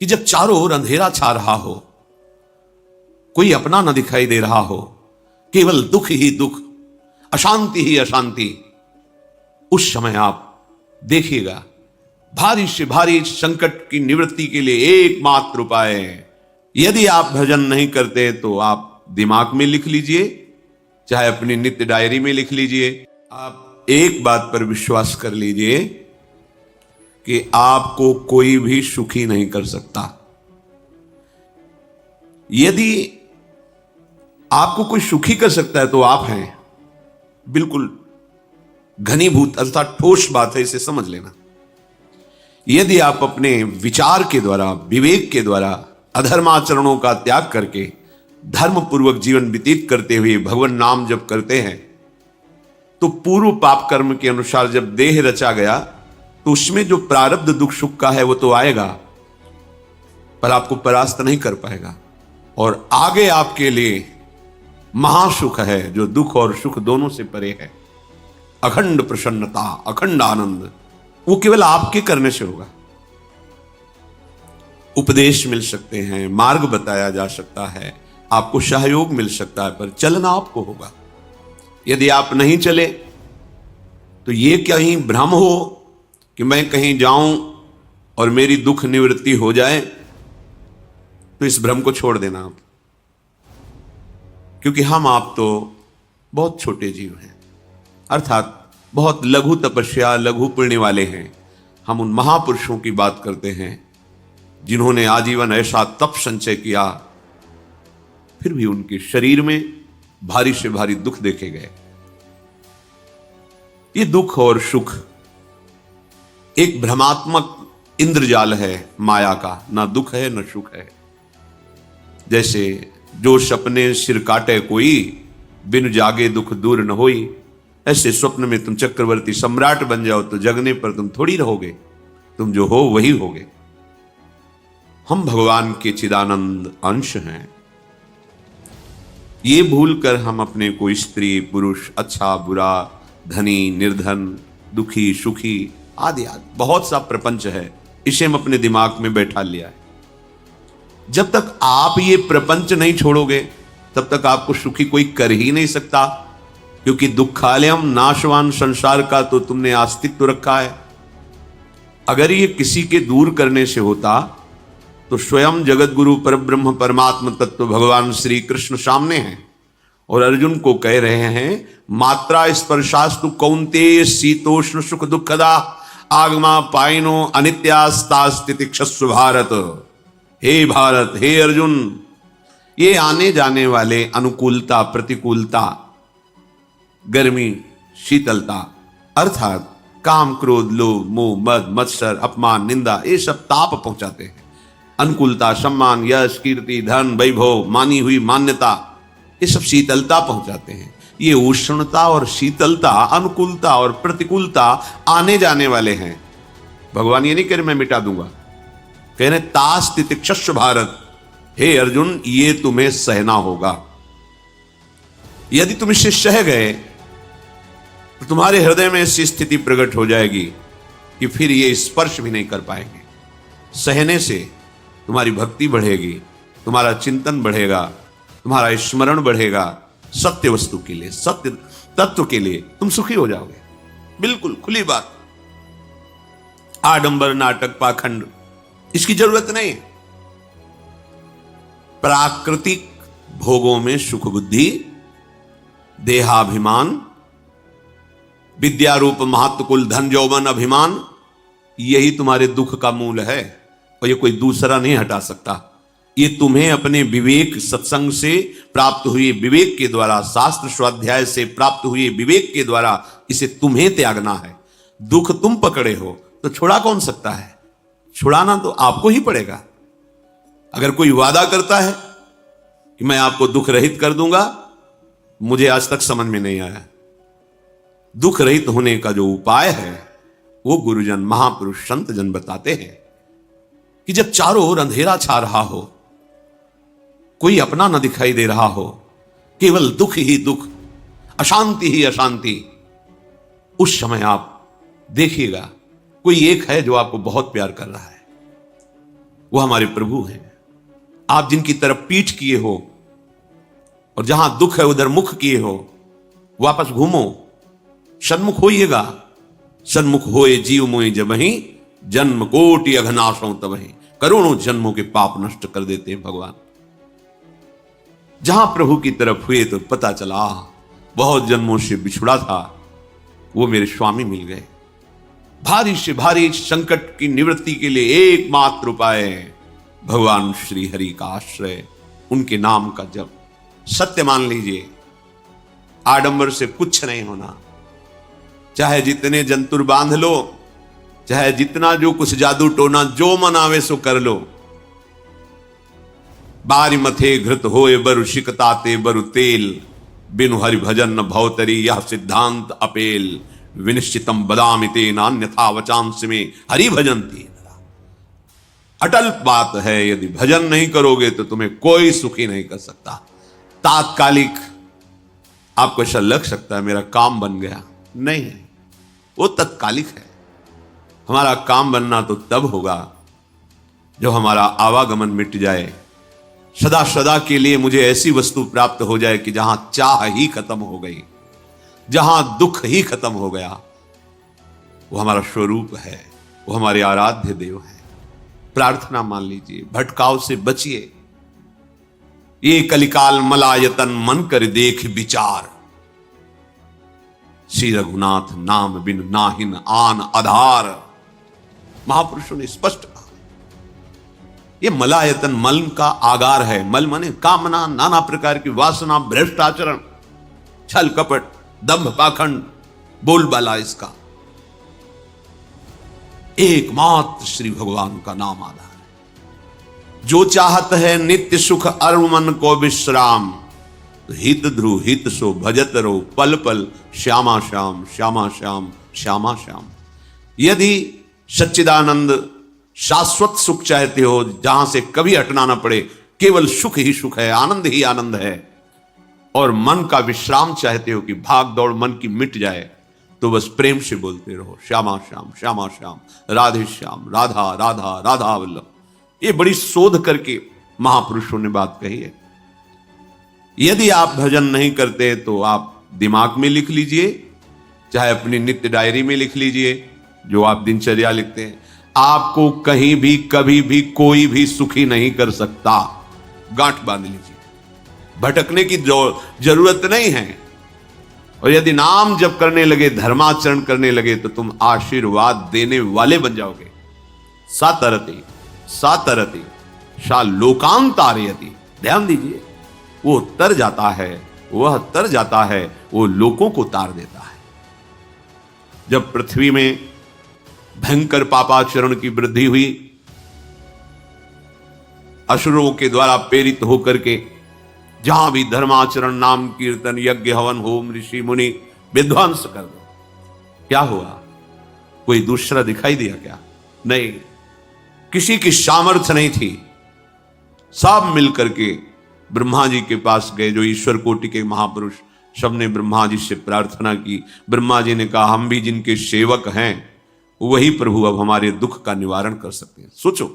कि जब चारों ओर अंधेरा छा रहा हो, कोई अपना न दिखाई दे रहा हो, केवल दुख ही दुख, अशांति ही अशांति, उस समय आप देखिएगा भारी से भारी संकट की निवृत्ति के लिए एकमात्र उपाय है। यदि आप भजन नहीं करते तो आप दिमाग में लिख लीजिए, चाहे अपनी नित्य डायरी में लिख लीजिए। आप एक बात पर विश्वास कर लीजिए कि आपको कोई भी सुखी नहीं कर सकता। यदि आपको कोई सुखी कर सकता है तो आप हैं। बिल्कुल घनीभूत अर्थात ठोस बात है, इसे समझ लेना। यदि आप अपने विचार के द्वारा, विवेक के द्वारा अधर्माचरणों का त्याग करके धर्म पूर्वक जीवन व्यतीत करते हुए भगवान नाम जप करते हैं, तो पूर्व पाप कर्म के अनुसार जब देह रचा गया तो उसमें जो प्रारब्ध दुख सुख का है वो तो आएगा, पर आपको परास्त नहीं कर पाएगा। और आगे आपके लिए महासुख है जो दुख और सुख दोनों से परे है। अखंड प्रसन्नता, अखंड आनंद, वो केवल आपके करने से होगा। उपदेश मिल सकते हैं, मार्ग बताया जा सकता है, आपको सहयोग मिल सकता है, पर चलना आपको होगा। यदि आप नहीं चले तो ये कहीं भ्रम हो कि मैं कहीं जाऊं और मेरी दुख निवृत्ति हो जाए, तो इस भ्रम को छोड़ देना आप। क्योंकि हम आप तो बहुत छोटे जीव हैं, अर्थात बहुत लघु तपस्या, लघु पुण्य वाले हैं। हम उन महापुरुषों की बात करते हैं जिन्होंने आजीवन ऐसा तप संचय किया, फिर भी उनके शरीर में भारी से भारी दुख देखे गए। ये दुख और सुख एक भ्रमात्मक इंद्रजाल है माया का, ना दुख है ना सुख है। जैसे जो सपने सिर काटे कोई, बिन जागे दुख दूर न होई। ऐसे स्वप्न में तुम चक्रवर्ती सम्राट बन जाओ तो जगने पर तुम थोड़ी रहोगे, तुम जो हो वही होगे। हम भगवान के चिदानंद अंश हैं। ये भूलकर हम अपने को स्त्री पुरुष, अच्छा बुरा, धनी निर्धन, दुखी सुखी आदि आदि बहुत सा प्रपंच है, इसे हम अपने दिमाग में बैठा लिया है। जब तक आप ये प्रपंच नहीं छोड़ोगे तब तक आपको सुखी कोई कर ही नहीं सकता, क्योंकि दुखालयम नाशवान संसार का तो तुमने अस्तित्व रखा है। अगर ये किसी के दूर करने से होता तो स्वयं जगत गुरु परब्रह्म परमात्म तत्व भगवान श्री कृष्ण सामने हैं और अर्जुन को कह रहे हैं, मात्रा स्पर्शास्तु कौन्तेय शीतोष्ण सुख दुखदा आगमा पाइनो अनित्यास्तास्तितिक्षस्व भारत। हे भारत, हे अर्जुन, ये आने जाने वाले अनुकूलता प्रतिकूलता, गर्मी शीतलता, अर्थात काम क्रोध लोभ मोह मद मत्सर अपमान निंदा, ये सब ताप पहुंचाते हैं। अनुकूलता सम्मान यश कीर्ति धन वैभव मानी हुई मान्यता, ये सब शीतलता पहुंचाते हैं। ये उष्णता और शीतलता, अनुकूलता और प्रतिकूलता आने जाने वाले हैं। भगवान ये नहीं कह रहे मैं मिटा दूंगा, कह रहे तास तितिक्षस्व भारत। हे अर्जुन, ये तुम्हें सहना होगा। यदि तुम इससे सह गए तो तुम्हारे हृदय में ऐसी स्थिति प्रकट हो जाएगी कि फिर ये स्पर्श भी नहीं कर पाएंगे। सहने से तुम्हारी भक्ति बढ़ेगी, तुम्हारा चिंतन बढ़ेगा, तुम्हारा स्मरण बढ़ेगा। सत्य वस्तु के लिए, सत्य तत्व के लिए तुम सुखी हो जाओगे। बिल्कुल खुली बात। आडंबर नाटक पाखंड इसकी जरूरत नहीं। प्राकृतिक भोगों में सुख बुद्धि, देहाभिमान, विद्यारूप महत्वकुल धन यौवन अभिमान, यही तुम्हारे दुख का मूल है और ये कोई दूसरा नहीं हटा सकता। ये तुम्हें अपने विवेक सत्संग से प्राप्त हुए विवेक के द्वारा, शास्त्र स्वाध्याय से प्राप्त हुए विवेक के द्वारा इसे तुम्हें त्यागना है। दुख तुम पकड़े हो तो छुड़ा कौन सकता है? छुड़ाना तो आपको ही पड़ेगा। अगर कोई वादा करता है कि मैं आपको दुख रहित कर दूंगा, मुझे आज तक समझ में नहीं आया। दुख रहित होने का जो उपाय है वो गुरुजन महापुरुष संत जन बताते हैं कि जब चारों ओर अंधेरा छा रहा हो, कोई अपना न दिखाई दे रहा हो, केवल दुख ही दुख, अशांति ही अशांति, उस समय आप देखिएगा कोई एक है जो आपको बहुत प्यार कर रहा है। वो हमारे प्रभु हैं। आप जिनकी तरफ पीठ किए हो और जहां दुख है उधर मुख किए हो, वापस घूमो, सन्मुख होइएगा। सन्मुख होए जीव मोहि जबहि, जन्म कोटि अघनाशों तबहि। करोड़ों जन्मों के पाप नष्ट कर देते हैं भगवान। जहां प्रभु की तरफ हुए तो पता चला बहुत जन्मों से बिछुड़ा था, वो मेरे स्वामी मिल गए। भारी से भारी संकट की निवृत्ति के लिए एकमात्र उपाय है भगवान श्री हरि का आश्रय, उनके नाम का जप। सत्य मान लीजिए, आडंबर से कुछ नहीं होना। चाहे जितने जंतुर बांध लो, चाहे जितना जो कुछ जादू टोना जो मन आवे सो कर लो, बारी मथे घृत होए बरु शिकताते बरु तेल, बिनु हरि भजन न भवतरी यह सिद्धांत अपेल। विनिश्चितम बदामि तेन अन्यथा वचांस में हरि भजन्ति। अटल बात है, यदि भजन नहीं करोगे तो तुम्हें कोई सुखी नहीं कर सकता। तात्कालिक आपको ऐसा लग सकता है मेरा काम बन गया, नहीं, वो तत्कालिक है। हमारा काम बनना तो तब होगा जब हमारा आवागमन मिट जाए, सदा सदा के लिए मुझे ऐसी वस्तु प्राप्त हो जाए कि जहां चाह ही खत्म हो गई, जहां दुख ही खत्म हो गया। वो हमारा स्वरूप है, वो हमारे आराध्य देव है। प्रार्थना मान लीजिए, भटकाव से बचिए। ये कलिकाल मलायतन मन कर देख विचार, श्री रघुनाथ नाम बिन नाहिन आन आधार। महापुरुषों ने स्पष्ट कहा, ये मलायतन मल का आगार है। मल माने कामना, नाना प्रकार की वासना, भ्रष्ट आचरण, छल कपट, दंभ पाखंड, बोलबाला इसका। एकमात्र श्री भगवान का नाम आधार है। जो चाहत है नित्य सुख अरु मन को विश्राम, हित ध्रुव हित सो भजत रहो पल पल, श्यामा श्याम श्यामा श्याम श्यामा श्याम। यदि सच्चिदानंद शाश्वत सुख चाहते हो, जहां से कभी हटना ना पड़े, केवल सुख ही सुख है, आनंद ही आनंद है, और मन का विश्राम चाहते हो कि भाग दौड़ मन की मिट जाए, तो बस प्रेम से बोलते रहो श्यामा श्याम श्यामा श्याम, राधे श्याम, राधा राधा राधा वल्लभ। ये बड़ी शोध करके महापुरुषों ने बात कही है। यदि आप भजन नहीं करते तो आप दिमाग में लिख लीजिए, चाहे अपनी नित्य डायरी में लिख लीजिए, जो आप दिनचर्या लिखते हैं। आपको कहीं भी कभी भी कोई भी सुखी नहीं कर सकता। गांठ बांध लीजिए, भटकने की जरूरत नहीं है। और यदि नाम जप करने लगे, धर्माचरण करने लगे, तो तुम आशीर्वाद देने वाले बन जाओगे। सातरति सातरति सा लोकांतारयति। ध्यान दीजिए, वो तर जाता है, वह तर जाता है, वो लोगों को तार देता है। जब पृथ्वी में भयंकर पापाचरण की वृद्धि हुई, असुरों के द्वारा प्रेरित होकर के जहां भी धर्माचरण, नाम कीर्तन, यज्ञ, हवन, होम, ऋषि मुनि विध्वंस कर दो, क्या हुआ? कोई दूसरा दिखाई दिया क्या? नहीं, किसी की सामर्थ्य नहीं थी। सब मिलकर के ब्रह्मा जी के पास गए, जो ईश्वर कोटि के महापुरुष, सबने ब्रह्मा जी से प्रार्थना की। ब्रह्मा जी ने कहा, हम भी जिनके सेवक हैं, वही प्रभु अब हमारे दुख का निवारण कर सकते हैं। सोचो,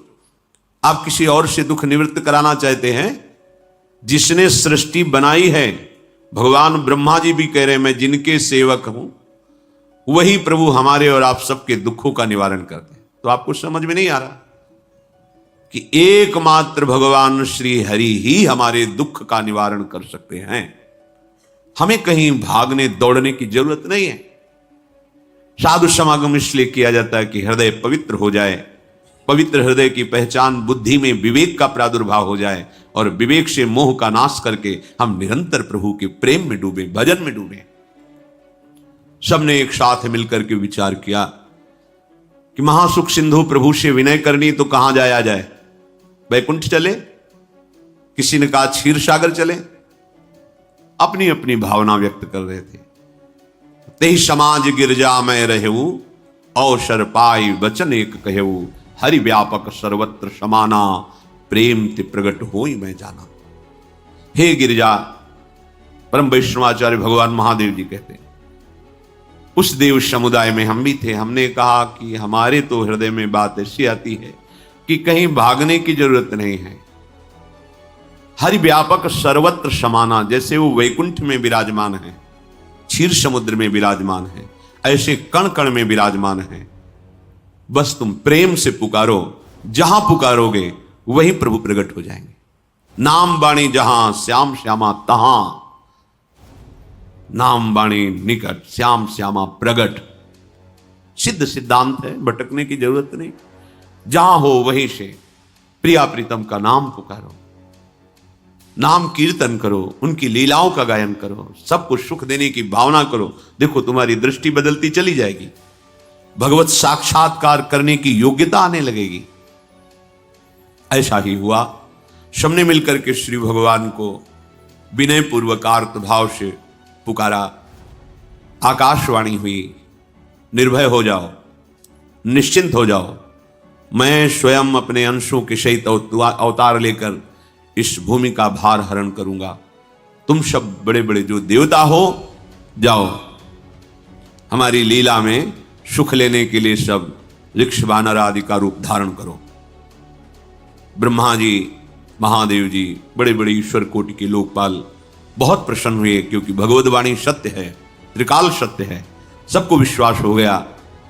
आप किसी और से दुख निवृत्त कराना चाहते हैं? जिसने सृष्टि बनाई है, भगवान ब्रह्मा जी भी कह रहे हैं मैं जिनके सेवक हूं, वही प्रभु हमारे और आप सबके दुखों का निवारण करते हैं। तो आपको समझ में नहीं आ रहा कि एकमात्र भगवान श्री हरि ही हमारे दुख का निवारण कर सकते हैं। हमें कहीं भागने दौड़ने की जरूरत नहीं है। साधु समागम इसलिए किया जाता है कि हृदय पवित्र हो जाए। पवित्र हृदय की पहचान बुद्धि में विवेक का प्रादुर्भाव हो जाए, और विवेक से मोह का नाश करके हम निरंतर प्रभु के प्रेम में डूबे, भजन में डूबे। सबने एक साथ मिलकर के विचार किया कि महासुख सिंधु प्रभु से विनय करनी तो कहां जाया जाए? वैकुंठ चले, किसी ने कहा क्षीर सागर चले। अपनी अपनी भावना व्यक्त कर रहे थे। तेहि समाज गिरजा में रहेऊ, अवसर पाई वचन एक कहेऊ, हरि व्यापक सर्वत्र समाना, प्रेम ते प्रगट होई मैं जाना। हे गिरजा, परम वैष्णवाचार्य भगवान महादेव जी कहते हैं, उस देव समुदाय में हम भी थे। हमने कहा कि हमारे तो हृदय में बात ऐसी आती है, कि कहीं भागने की जरूरत नहीं है। हरि व्यापक सर्वत्र समाना, जैसे वो वैकुंठ में विराजमान है, क्षीर समुद्र में विराजमान है, ऐसे कण कण में विराजमान है। बस तुम प्रेम से पुकारो, जहां पुकारोगे वहीं प्रभु प्रकट हो जाएंगे। नाम बाणी जहां श्याम श्यामा तहां, नाम बाणी निकट श्याम श्यामा प्रगट। सिद्ध सिद्धांत है, भटकने की जरूरत नहीं। जहां हो वहीं से प्रिया प्रीतम का नाम पुकारो, नाम कीर्तन करो, उनकी लीलाओं का गायन करो, सबको सुख देने की भावना करो। देखो तुम्हारी दृष्टि बदलती चली जाएगी, भगवत साक्षात्कार करने की योग्यता आने लगेगी। ऐसा ही हुआ। सबने मिलकर के श्री भगवान को विनय पूर्वक आर्त भाव से पुकारा। आकाशवाणी हुई, निर्भय हो जाओ, निश्चिंत हो जाओ, मैं स्वयं अपने अंशों के सहित अवतार लेकर इस भूमि का भार हरण करूंगा। तुम सब बड़े बड़े जो देवता हो, जाओ हमारी लीला में सुख लेने के लिए सब वृक्ष वानर आदि का रूप धारण करो। ब्रह्मा जी, महादेव जी, बड़े बड़े ईश्वर कोटि के लोकपाल बहुत प्रसन्न हुए, क्योंकि भगवत वाणी सत्य है, त्रिकाल सत्य है। सबको विश्वास हो गया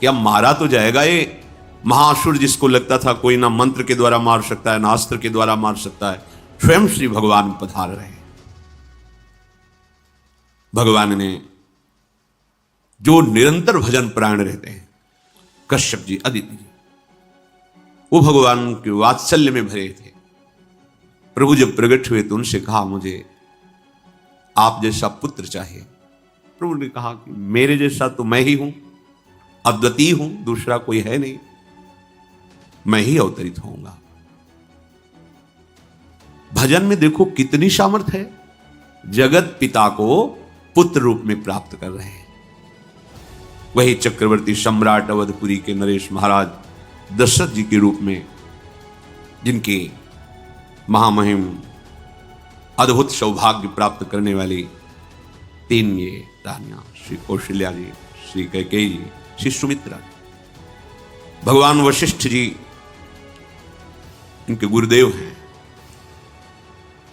कि अब मारा तो जाएगा ये महासुर, जिसको लगता था कोई ना मंत्र के द्वारा मार सकता है, ना अस्त्र के द्वारा मार सकता है। स्वयं श्री भगवान पधार रहे। भगवान ने जो निरंतर भजन परायण रहते हैं, कश्यप जी, अदिति जी, वो भगवान के वात्सल्य में भरे थे। प्रभु जब प्रकट हुए तो उनसे कहा, मुझे आप जैसा पुत्र चाहिए। प्रभु ने कहा कि मेरे जैसा तो मैं ही हूं, अद्वितीय हूं, दूसरा कोई है नहीं, मैं ही अवतरित होऊंगा। भजन में देखो कितनी सामर्थ्य है। जगत पिता को पुत्र रूप में प्राप्त कर रहे हैं। वही चक्रवर्ती सम्राट अवधपुरी के नरेश महाराज दशरथ जी के रूप में, जिनकी महामहिम अद्भुत सौभाग्य प्राप्त करने वाली तीन ये रानियां, श्री कौशल्या जी, श्री कैकेयी जी, श्री सुमित्रा जी। भगवान वशिष्ठ जी इनके गुरुदेव हैं।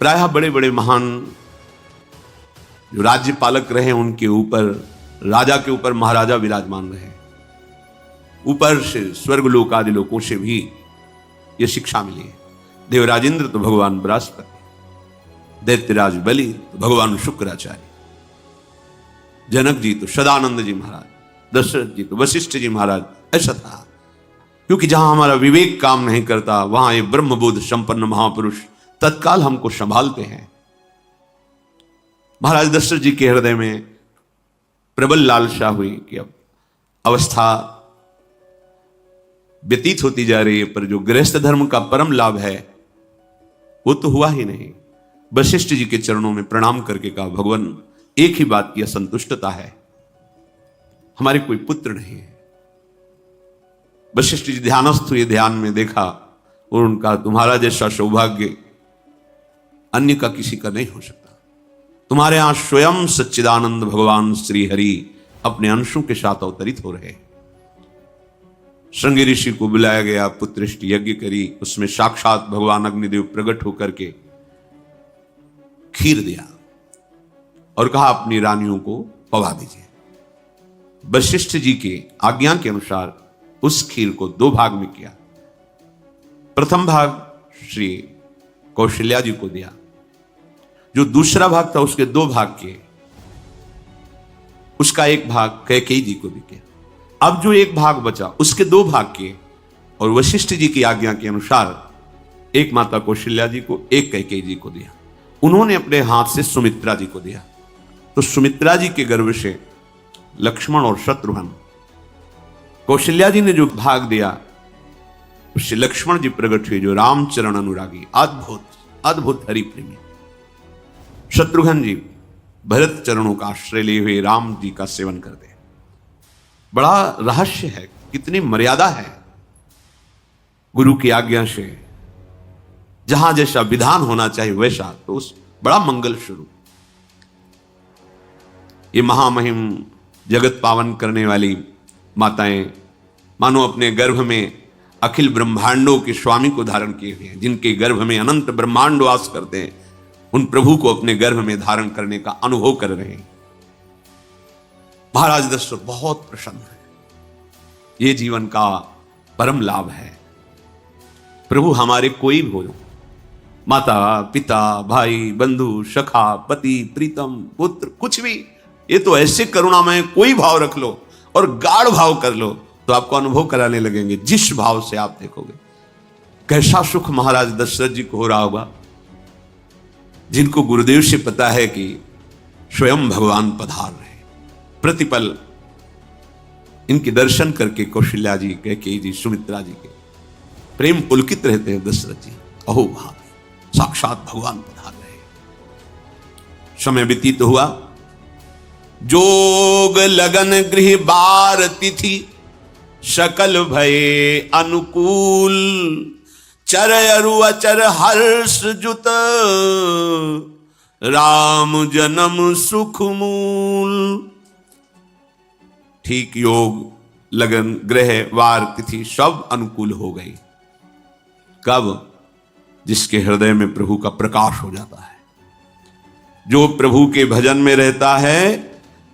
प्रायः बड़े बड़े महान जो राज्य पालक रहे, उनके ऊपर, राजा के ऊपर महाराजा विराजमान रहे। ऊपर से स्वर्गलोक आदि लोकों से भी यह शिक्षा मिली है। देवराजेंद्र तो भगवान बृहस्पति, दैत्यराज बलि तो भगवान शुक्राचार्य, जनक जी तो सदानंद जी महाराज, दशरथ जी तो वशिष्ठ जी महाराज। ऐसा था, क्योंकि जहां हमारा विवेक काम नहीं करता, वहां ये ब्रह्मबोध संपन्न महापुरुष तत्काल हमको संभालते हैं। महाराज दशरथ जी के हृदय में प्रबल लालसा हुई कि अब अवस्था व्यतीत होती जा रही है, पर जो गृहस्थ धर्म का परम लाभ है वो तो हुआ ही नहीं। वशिष्ठ जी के चरणों में प्रणाम करके कहा, भगवान एक ही बात की असंतुष्टता है, हमारे कोई पुत्र नहीं है। वशिष्ठ जी ध्यानस्थ हुए, ध्यान में देखा और उनका, तुम्हारा जैसा सौभाग्य अन्य का किसी का नहीं हो सकता। तुम्हारे यहां स्वयं सच्चिदानंद भगवान श्री हरि अपने अंशों के साथ अवतरित हो रहे। श्रृंगी ऋषि को बुलाया गया, पुत्रिष्ट यज्ञ करी, उसमें साक्षात भगवान अग्निदेव प्रकट होकर के खीर दिया और कहा अपनी रानियों को पवा दीजिए। वशिष्ठ जी के आज्ञा के अनुसार उस खीर को दो भाग में किया। प्रथम भाग श्री कौशल्या जी को दिया, जो दूसरा भाग था उसके दो भाग किए, उसका एक भाग कैकेयी जी को भी किया। अब जो एक भाग बचा उसके दो भाग किए और वशिष्ठ जी की आज्ञा के अनुसार एक माता कौशल्या जी को, एक कैकेयी जी को दिया। उन्होंने अपने हाथ से सुमित्रा जी को दिया। तो सुमित्रा जी के गर्भ से लक्ष्मण और शत्रुघ्न, कौशल्या जी ने जो भाग दिया उससे लक्ष्मण जी प्रकट हुए, जो रामचरण अनुरागी, अद्भुत अद्भुत हरि प्रेमी। शत्रुघ्न जी भरत चरणों का आश्रय लिए हुए राम जी का सेवन करते हैं। बड़ा रहस्य है, कितनी मर्यादा है गुरु की आज्ञा से। जहां जैसा विधान होना चाहिए वैसा, तो उस बड़ा मंगल शुरू। ये महामहिम जगत पावन करने वाली माताएं मानो अपने गर्भ में अखिल ब्रह्मांडों के स्वामी को धारण किए हुए हैं, जिनके गर्भ में अनंत ब्रह्मांड वास करते हैं, उन प्रभु को अपने गर्भ में धारण करने का अनुभव कर रहे हैं। महाराज दशरथ बहुत प्रसन्न है। ये जीवन का परम लाभ है। प्रभु हमारे कोई भी हो, माता पिता भाई बंधु सखा पति प्रीतम पुत्र, कुछ भी, ये तो ऐसे करुणामय कोई भाव रख लो और गाढ़ भाव कर लो तो आपको अनुभव कराने लगेंगे। जिस भाव से आप देखोगे कैसा सुख महाराज दशरथ जी को हो रहा होगा, जिनको गुरुदेव से पता है कि स्वयं भगवान पधार रहे। प्रतिपल इनके दर्शन करके कौशल्या जी, कैकेयी जी, सुमित्रा जी के प्रेम पुलकित रहते हैं। दशरथ जी अहो भाव, साक्षात भगवान पधार रहे। समय व्यतीत हुआ, जोग लगन गृह बार तिथि सकल भये अनुकूल, चर अरु अचर हर्ष जुत राम जन्म सुख मूल। ठीक योग लगन ग्रह वार तिथि सब अनुकूल हो गई। कब? जिसके हृदय में प्रभु का प्रकाश हो जाता है। जो प्रभु के भजन में रहता है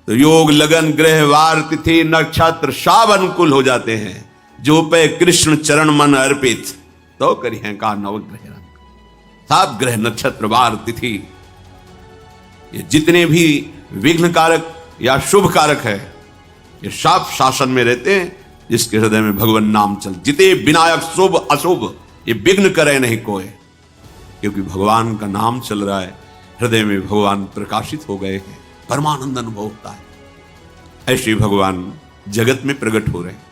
तो योग लगन ग्रह वार तिथि नक्षत्र सब अनुकूल हो जाते हैं। जो पे कृष्ण चरण मन अर्पित तो करिए का नवग्रह रंग। सात ग्रह नक्षत्र वार तिथि ये जितने भी विघ्न कारक या शुभ कारक है, ये सब शासन में रहते हैं। जिसके हृदय में भगवान नाम चल, जिते विनायक शुभ अशुभ ये विघ्न करे नहीं कोई, क्योंकि भगवान का नाम चल रहा है, हृदय में भगवान प्रकाशित हो गए हैं, परमानंद अनुभव होता है। ऐसे भगवान जगत में प्रकट हो रहे हैं।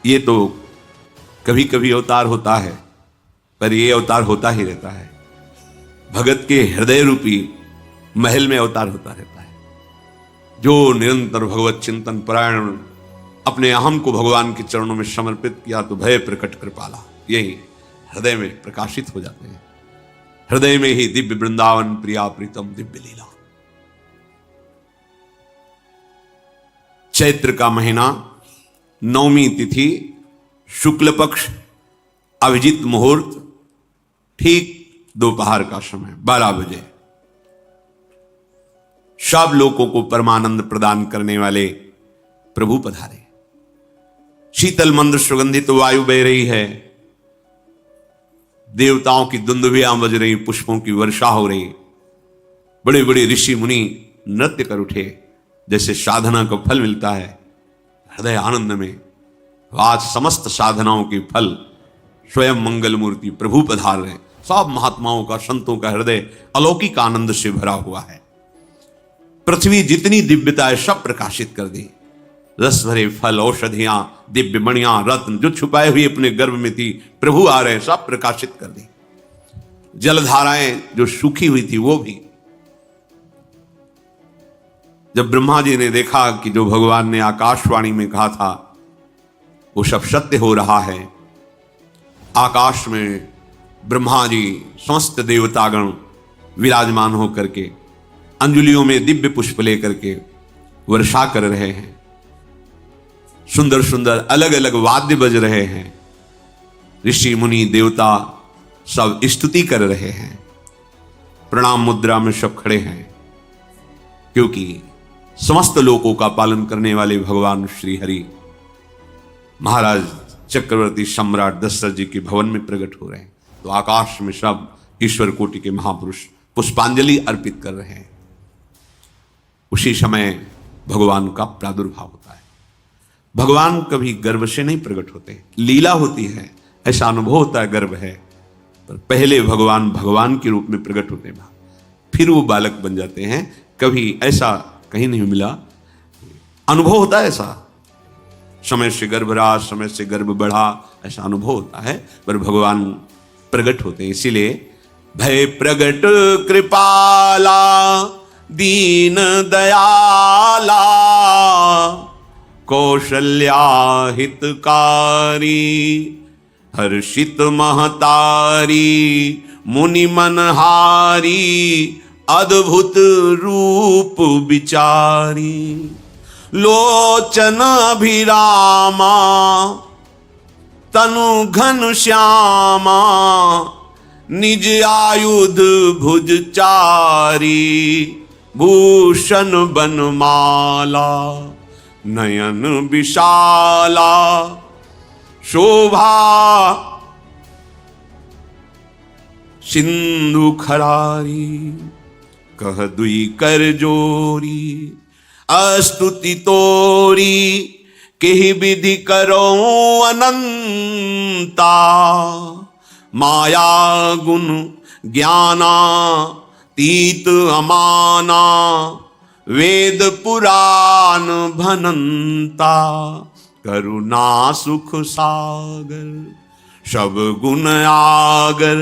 ये तो कभी कभी अवतार होता है, पर ये अवतार होता ही रहता है। भगत के हृदय रूपी महल में अवतार होता रहता है। जो निरंतर भगवत चिंतन परायण अपने अहम को भगवान के चरणों में समर्पित किया तो भय प्रकट कृपाला, यही हृदय में प्रकाशित हो जाते हैं। हृदय में ही दिव्य वृंदावन प्रिया प्रीतम दिव्य लीला। चैत्र का महीना, नवमी तिथि, शुक्ल पक्ष, अभिजीत मुहूर्त, ठीक दोपहर का समय 12 बजे। सब लोगों को परमानंद प्रदान करने वाले प्रभु पधारे। शीतल मंद सुगंधित वायु बह रही है, देवताओं की दुंदुभियां बज रही, पुष्पों की वर्षा हो रही। बड़े बड़े ऋषि मुनि नृत्य कर उठे, जैसे साधना को फल मिलता है। हृदय आनंद में आज समस्त साधनाओं के फल स्वयं मंगल मूर्ति प्रभु पधार रहे। सब महात्माओं का, संतों का हृदय अलौकिक आनंद से भरा हुआ है। पृथ्वी जितनी दिव्यता है सब प्रकाशित कर दी। रस भरे फल, औषधियां, दिव्य मणियां, रत्न जो छुपाए हुए अपने गर्भ में थी, प्रभु आ रहे, सब प्रकाशित कर दी। जलधाराएं जो सूखी हुई थी वो भी। जब ब्रह्मा जी ने देखा कि जो भगवान ने आकाशवाणी में कहा था वो सब सत्य हो रहा है, आकाश में ब्रह्मा जी समस्त देवतागण विराजमान होकर के अंजलियों में दिव्य पुष्प लेकर के वर्षा कर रहे हैं। सुंदर सुंदर अलग अलग वाद्य बज रहे हैं। ऋषि मुनि देवता सब स्तुति कर रहे हैं। प्रणाम मुद्रा में सब खड़े हैं, क्योंकि समस्त लोकों का पालन करने वाले भगवान श्री हरि महाराज चक्रवर्ती सम्राट दशरथ जी के भवन में प्रकट हो रहे हैं। तो आकाश में सब ईश्वर कोटि के महापुरुष पुष्पांजलि अर्पित कर रहे हैं। उसी समय भगवान का प्रादुर्भाव होता है। भगवान कभी गर्भ से नहीं प्रकट होते, लीला होती है, ऐसा अनुभव होता है गर्भ है, पर पहले भगवान भगवान के रूप में प्रकट होते हैं, फिर वो बालक बन जाते हैं। कभी ऐसा कहीं नहीं मिला, अनुभव होता है ऐसा। समय से गर्भ रहा, समय से गर्भ बढ़ा, ऐसा अनुभव होता है, पर भगवान प्रकट होते हैं। इसीलिए भय प्रगट कृपाला दीन दयाला कौशल्या हितकारी हर्षित महतारी मुनि मनहारी अद्भुत रूप विचारी लोचन अभिरामा तनु घन श्यामा, निज आयुध भुज चारी, भूषण बनमाला, नयन विशाला, शोभा सिंधु खरारी, कह दुई कर जोरी, अस्तुति तोरी, केहि विधि करो अनंता, माया गुण ज्ञाना तीत अमाना, वेद पुराण भनंता, करुणा सुख सागर, सब गुण आगर,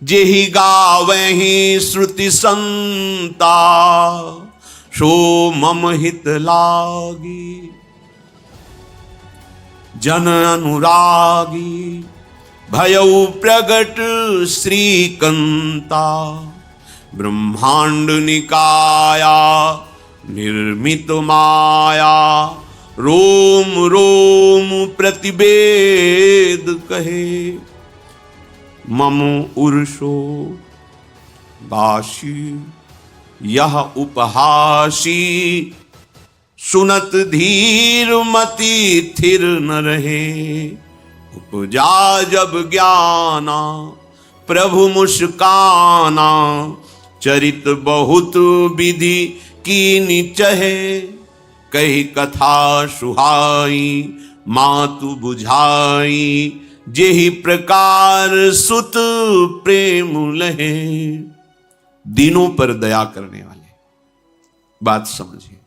जेहि गावहि श्रुति संता, सो मम हित लागी, जन अनुरागी, भयउ प्रगट श्रीकंता, ब्रह्मांड निकाया निर्मित माया, रोम रोम प्रतिवेद कहे, मम उर्षो बाशी, यह उपहासी, सुनत धीर मति थिर न रहे, उपजा जब ज्ञाना प्रभु मुस्काना, चरित बहुत विधि कीनि चहे, कही कथा सुहाई मातु बुझाई, जेहि प्रकार सुत प्रेम लहे। दीनों पर दया करने वाले, बात समझिए।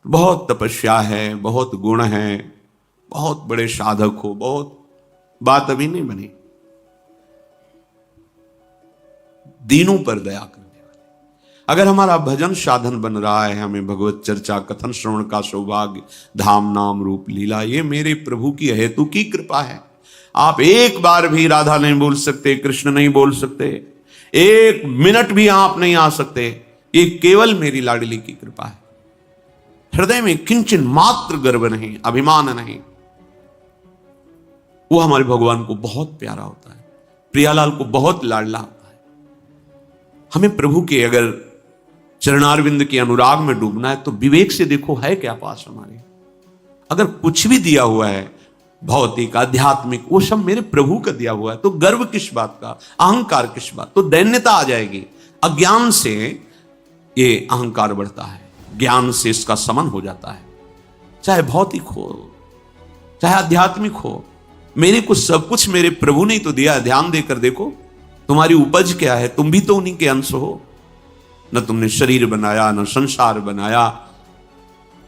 बहुत तपस्या है, बहुत गुण है, बहुत बड़े साधक हो, बहुत बात अभी नहीं बनी। दीनों पर दया करने वाले। अगर हमारा भजन साधन बन रहा है, हमें भगवत चर्चा कथन श्रवण का सौभाग्य, धाम नाम रूप लीला, ये मेरे प्रभु की हेतु की कृपा है। आप एक बार भी राधा नहीं बोल सकते, कृष्ण नहीं बोल सकते, एक मिनट भी आप नहीं आ सकते, ये केवल मेरी लाडली की कृपा है। हृदय में किंचन मात्र गर्व नहीं, अभिमान नहीं। वो हमारे भगवान को बहुत प्यारा होता है, प्रियालाल को बहुत लाडला होता है। हमें प्रभु के अगर चरणारविंद के अनुराग में डूबना है तो विवेक से देखो है क्या पास हमारे। अगर कुछ भी दिया हुआ है भौतिक आध्यात्मिक, वो सब मेरे प्रभु का दिया हुआ है, तो गर्व किस बात का, अहंकार किस बात, तो दैन्यता आ जाएगी। अज्ञान से ये अहंकार बढ़ता है, ज्ञान से इसका समन हो जाता है। चाहे भौतिक हो चाहे आध्यात्मिक हो, मेरे को सब कुछ मेरे प्रभु ने तो दिया है। ध्यान देकर देखो तुम्हारी उपज क्या है, तुम भी तो उन्हीं के अंश हो। न तुमने शरीर बनाया, न संसार बनाया,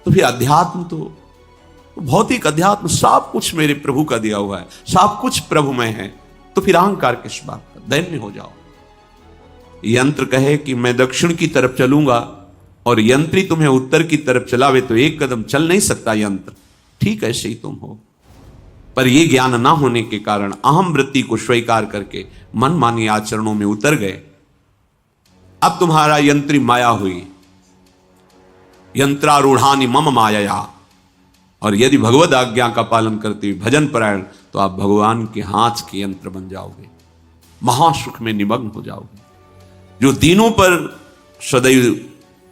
तो फिर अध्यात्म तो भौतिक अध्यात्म सब कुछ मेरे प्रभु का दिया हुआ है, सब कुछ प्रभु में है, तो फिर अहंकार किस बात का, दैन्य हो जाओ। यंत्र कहे कि मैं दक्षिण की तरफ चलूंगा और यंत्री तुम्हें उत्तर की तरफ चलावे तो एक कदम चल नहीं सकता यंत्र, ठीक ऐसे ही तुम हो। पर यह ज्ञान ना होने के कारण अहम वृत्ति को स्वीकार करके मनमानी आचरणों में उतर गए। अब तुम्हारा यंत्री माया हुई, यंत्रारूढ़ानि मम माया। और यदि भगवद आज्ञा का पालन करते हुए भजन परायण, तो आप भगवान के हाथ के यंत्र बन जाओगे, महासुख में निमग्न हो जाओगे। जो दीनों पर सदैव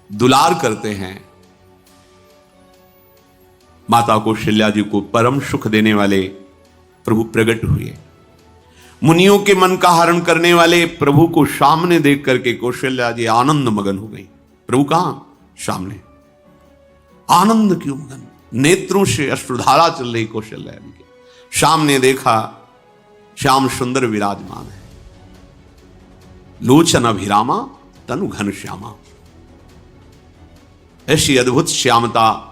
दुलार करते हैं, माता कौशल्या जी को परम सुख देने वाले प्रभु प्रकट हुए। मुनियों के मन का हरण करने वाले प्रभु को सामने देख करके कौशल्या जी आनंद मगन हो गई। प्रभु कहां? सामने। आनंद क्यों मगन? नेत्रों से अश्रुधारा चल रही कौशल्या जी के सामने देखा, श्याम सुंदर विराजमान है, लोचन अभिरामा तनु घन श्यामा। ऐसी अद्भुत श्यामता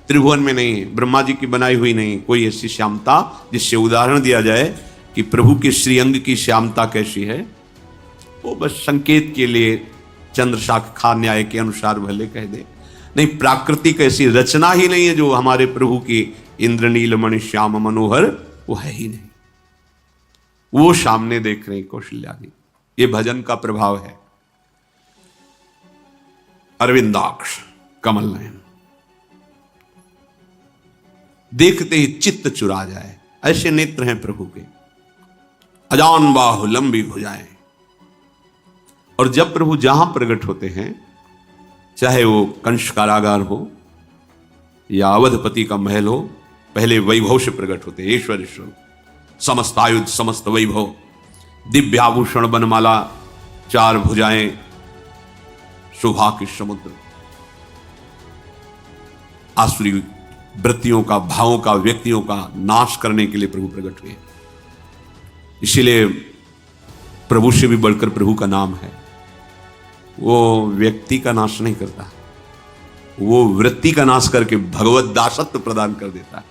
त्रिभुवन में नहीं है, ब्रह्मा जी की बनाई हुई नहीं कोई ऐसी श्यामता जिससे उदाहरण दिया जाए कि प्रभु के श्रीअंग की श्यामता कैसी है। वो बस संकेत के लिए चंद्र शाखा न्याय के अनुसार भले कह दे, नहीं प्राकृतिक ऐसी रचना ही नहीं है जो हमारे प्रभु की इंद्रनील मणि श्याम मनोहर, वो है ही नहीं। वो सामने देख रहे कौशल्या जी। ये भजन का प्रभाव है। अरविंदाक्ष, कमल नयन, देखते ही चित्त चुरा जाए, ऐसे नेत्र हैं प्रभु के, अजान बाहु लंबी भुजाएं। और जब प्रभु जहां प्रकट होते हैं, चाहे वो कंस कारागार हो या अवधपति का महल हो, पहले वैभव से प्रकट होते हैं। ईश्वर ईश्वर, समस्त आयुध समस्त वैभव, दिव्य आभूषण बनमाला, चार भुजाएं, शोभा के समुद्र, आसुरी वृत्तियों का, भावों का, व्यक्तियों का नाश करने के लिए प्रभु प्रकट हुए। इसीलिए प्रभु से भी बढ़कर प्रभु का नाम है। वो व्यक्ति का नाश नहीं करता, वो वृत्ति का नाश करके भगवत दासत्व प्रदान कर देता है।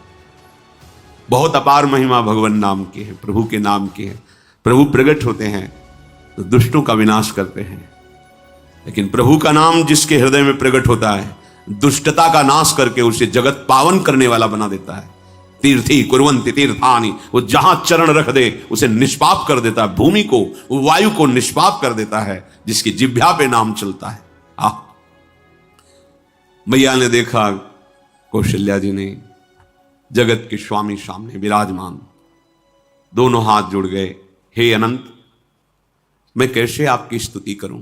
बहुत अपार महिमा भगवान नाम की है, प्रभु के नाम की है। प्रभु प्रकट होते हैं तो दुष्टों का विनाश करते हैं, लेकिन प्रभु का नाम जिसके हृदय में प्रकट होता है, दुष्टता का नाश करके उसे जगत पावन करने वाला बना देता है। तीर्थी कुर्वन्ति तीर्थानि, वो जहां चरण रख दे उसे निष्पाप कर देता है। भूमि को, वायु को निष्पाप कर देता है, जिसकी जिह्वा पे नाम चलता है। मैया ने देखा, कौशल्या जी ने, जगत के स्वामी सामने विराजमान, दोनों हाथ जुड़ गए। हे अनंत, मैं कैसे आपकी स्तुति करूं?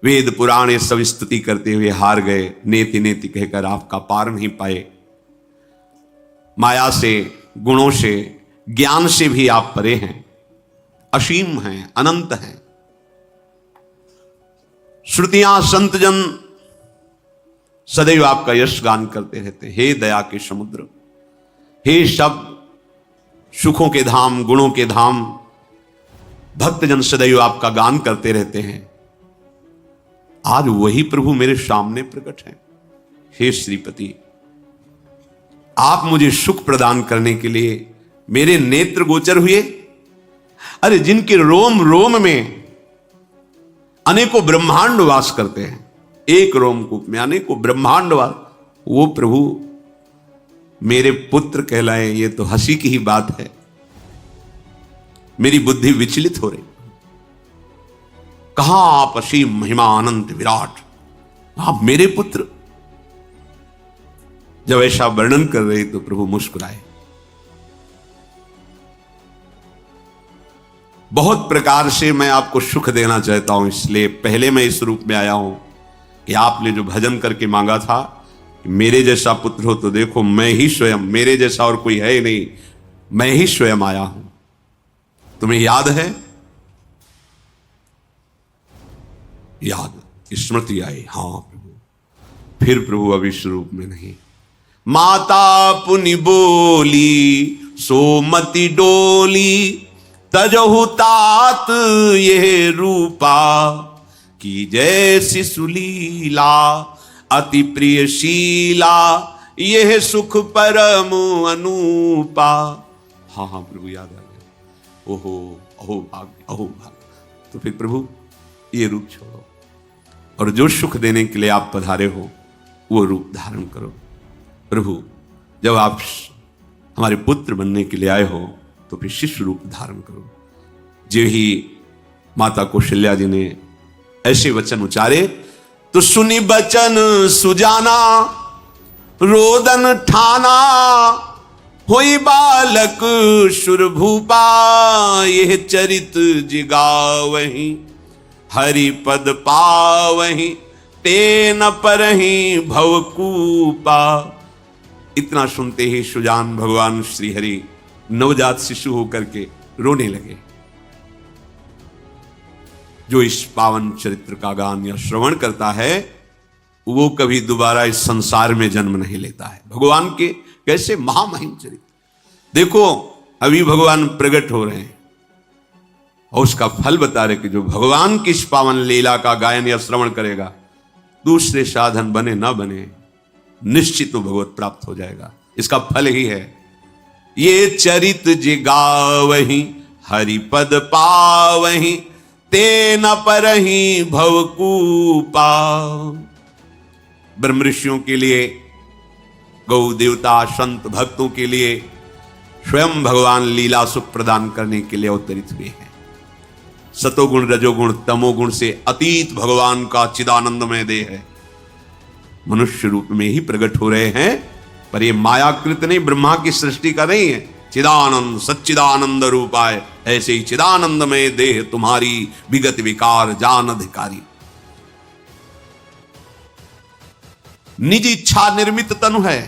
वेद पुराण ये सब स्तुति करते हुए हार गए, नेति नेति कहकर आपका पार नहीं पाए। माया से, गुणों से, ज्ञान से भी आप परे हैं, असीम हैं, अनंत हैं। श्रुतियां संतजन सदैव आपका यश गान करते रहते हैं। हे दया के समुद्र, हे सब सुखों के धाम, गुणों के धाम, भक्तजन सदैव आपका गान करते रहते हैं। आज वही प्रभु मेरे सामने प्रकट हैं। हे श्रीपति, आप मुझे सुख प्रदान करने के लिए मेरे नेत्र गोचर हुए। अरे जिनके रोम रोम में अनेकों ब्रह्मांड वास करते हैं, एक रोमकूप में अनेकों ब्रह्मांड वास, वो प्रभु मेरे पुत्र कहलाए, ये तो हंसी की ही बात है। मेरी बुद्धि विचलित हो रही। कहां आप असीम महिमा अनंत विराट, आप मेरे पुत्र। जब ऐसा वर्णन कर रहे तो प्रभु मुस्कुराए। बहुत प्रकार से मैं आपको सुख देना चाहता हूं, इसलिए पहले मैं इस रूप में आया हूं कि आपने जो भजन करके मांगा था, मेरे जैसा पुत्र हो तो देखो मैं ही स्वयं, मेरे जैसा और कोई है ही नहीं, मैं ही स्वयं आया हूं। तुम्हें याद है? याद, स्मृति आई। हाँ प्रभु। फिर प्रभु अब इस रूप में नहीं। माता पुनि बोली सोमति डोली, तजहु तात ये रूपा, की जैसी सुलीला अति प्रियशीला, यह सुख परम अनूपा। हाँ हाँ प्रभु याद आ गया। ओहो अहो भाग्य, अहो भाग्य। तो फिर प्रभु ये रूप छोड़ो और जो सुख देने के लिए आप पधारे हो वो रूप धारण करो। प्रभु जब आप हमारे पुत्र बनने के लिए आए हो तो फिर शिष्य रूप धारण करो। जो ही माता कौशल्या जी ने ऐसे वचन उचारे तो सुनी बचन सुजाना, रोदन ठाना, होई बालक सुरभूपा, यह चरित जिगावहि, हरि पद पावहि, तेन परहि भवकूपा। इतना सुनते ही सुजान भगवान श्री हरि नवजात शिशु होकर के रोने लगे। जो इस पावन चरित्र का गान या श्रवण करता है वो कभी दोबारा इस संसार में जन्म नहीं लेता है। भगवान के कैसे महामहिम चरित्र देखो। अभी भगवान प्रकट हो रहे हैं और उसका फल बता रहे कि जो भगवान की इस पावन लीला का गायन या श्रवण करेगा, दूसरे साधन बने ना बने, निश्चित तो भगवत प्राप्त हो जाएगा। इसका फल ही है ये चरित जिगावहि, हरिपद पावहि, तेन परहि भवकूपा। ब्रह्म ऋषियों के लिए, गौ देवता, संत भक्तों के लिए स्वयं भगवान लीला सुख प्रदान करने के लिए अवतरित हुए हैं। सतोगुण रजोगुण तमोगुण से अतीत भगवान का चिदानंदमय देह है, मनुष्य रूप में ही प्रकट हो रहे हैं पर ये मायाकृत नहीं, ब्रह्मा की सृष्टि का नहीं है। चिदानंद सच्चिदानंद रूपाय, ऐसे ही चिदानंद में देह तुम्हारी, विगत विकार जान अधिकारी। निज इच्छा निर्मित तनु है,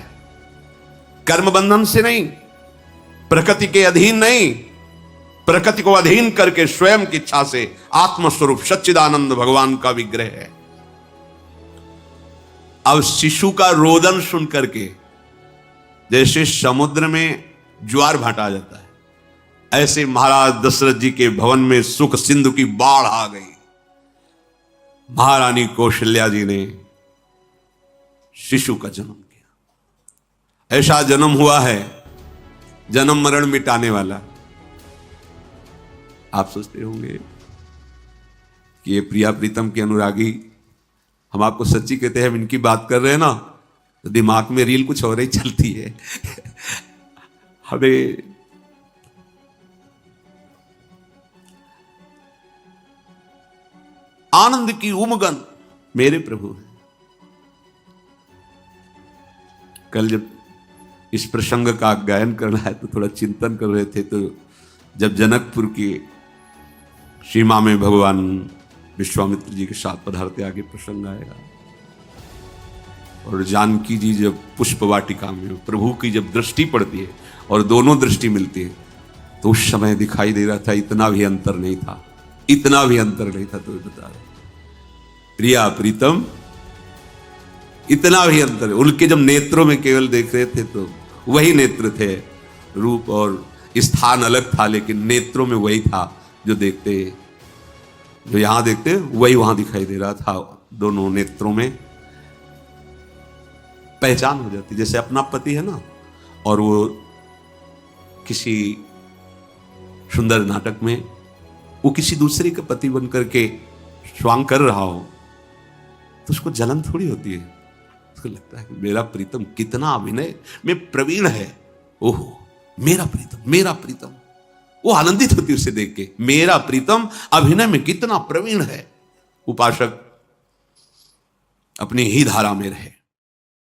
कर्म बंधन से नहीं, प्रकृति के अधीन नहीं, प्रकृति को अधीन करके स्वयं की इच्छा से आत्मस्वरूप सच्चिदानंद भगवान का विग्रह है। अब शिशु का रोदन सुन करके जैसे समुद्र में ज्वार भाटा जाता है, ऐसे महाराज दशरथ जी के भवन में सुख सिंधु की बाढ़ आ गई। महारानी कौशल्या जी ने शिशु का जन्म किया। ऐसा जन्म हुआ है जन्म मरण मिटाने वाला। आप सोचते होंगे कि ये प्रिया प्रीतम के अनुरागी, हम आपको सच्ची कहते हैं, हम इनकी बात कर रहे हैं ना तो दिमाग में रील कुछ और ही चलती है। हमें आनंद की उमगन मेरे प्रभु है। कल जब इस प्रसंग का गायन करना है तो थोड़ा चिंतन कर रहे थे, तो जब जनकपुर की सीमा में भगवान विश्वामित्र जी के साथ पधारते आगे प्रसंग आएगा, और जानकी जी जब पुष्प वाटिका में प्रभु की जब दृष्टि पड़ती है और दोनों दृष्टि मिलती है, तो उस समय दिखाई दे रहा था इतना भी अंतर नहीं था, इतना भी अंतर नहीं था। तो बता रहे प्रिया प्रीतम, इतना भी अंतर है। उनके जब नेत्रों में केवल देख रहे थे तो वही नेत्र थे, रूप और स्थान अलग था, लेकिन नेत्रों में वही था जो देखते, जो यहां देखते वही वहां दिखाई दे रहा था। दोनों नेत्रों में पहचान हो जाती, जैसे अपना पति है ना, और वो किसी सुंदर नाटक में वो किसी दूसरे का पति बनकर के स्वांग कर रहा हो तो उसको जलन थोड़ी होती है, उसको लगता है कि मेरा प्रीतम कितना अभिनय में प्रवीण है, ओहो मेरा प्रीतम, मेरा प्रीतम। वो आनंदित होती उसे देख के, मेरा प्रीतम अभिनय में कितना प्रवीण है। उपासक अपनी ही धारा में रहे,